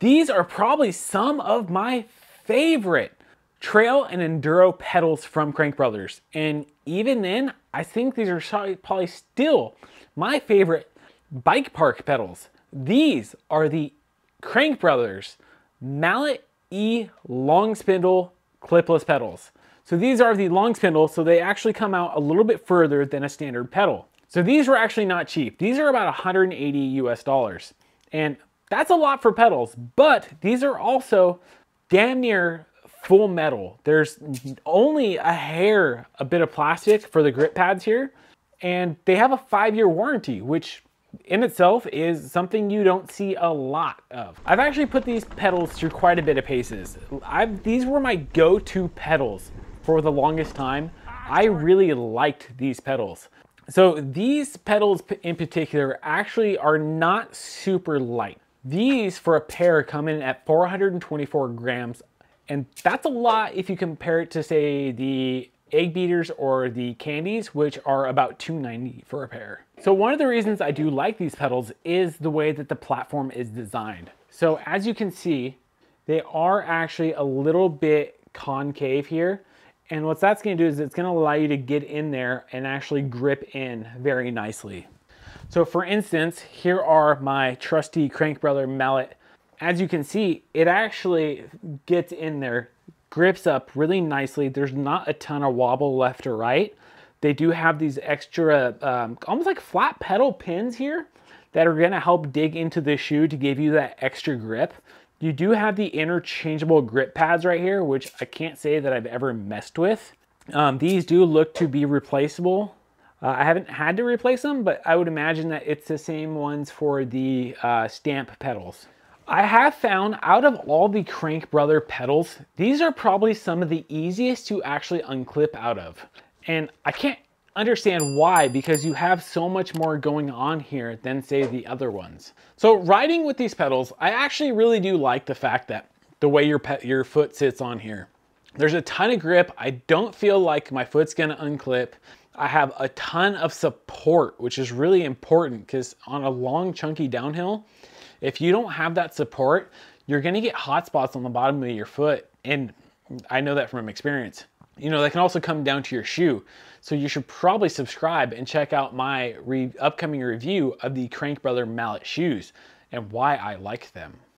These are probably some of my favorite trail and enduro pedals from Crank Brothers. And even then, I think these are probably still my favorite bike park pedals. These are the Crank Brothers Mallet E long spindle clipless pedals. So these are the long spindle, so they actually come out a little bit further than a standard pedal. So these were actually not cheap. These are about 180 US dollars. And that's a lot for pedals, but these are also damn near full metal. There's only a bit of plastic for the grip pads here, and they have a 5-year warranty, which in itself is something you don't see a lot of. I've actually put these pedals through quite a bit of paces. These were my go-to pedals for the longest time. I really liked these pedals. So these pedals in particular actually are not super light. These for a pair come in at 424 grams, and that's a lot if you compare it to, say, the egg beaters or the candies, which are about 290 for a pair. So one of the reasons I do like these pedals is the way that the platform is designed. So as you can see, they are actually a little bit concave here. And what that's gonna do is it's gonna allow you to get in there and actually grip in very nicely. So for instance, here are my trusty Crank Brother Mallet. As you can see, it actually gets in there, grips up really nicely. There's not a ton of wobble left or right. They do have these extra, almost like flat pedal pins here that are gonna help dig into the shoe to give you that extra grip. You do have the interchangeable grip pads right here, which I can't say that I've ever messed with. These do look to be replaceable. I haven't had to replace them, but I would imagine that it's the same ones for the stamp pedals. I have found out of all the Crank Brother pedals, these are probably some of the easiest to actually unclip out of. And I can't understand why, because you have so much more going on here than, say, the other ones. So riding with these pedals, I actually really do like the fact that the way your foot sits on here. There's a ton of grip. I don't feel like my foot's gonna unclip. I have a ton of support, which is really important because on a long, chunky downhill, if you don't have that support, you're gonna get hot spots on the bottom of your foot. And I know that from experience. You know, that can also come down to your shoe. So you should probably subscribe and check out my upcoming review of the Crank Brother Mallet shoes and why I like them.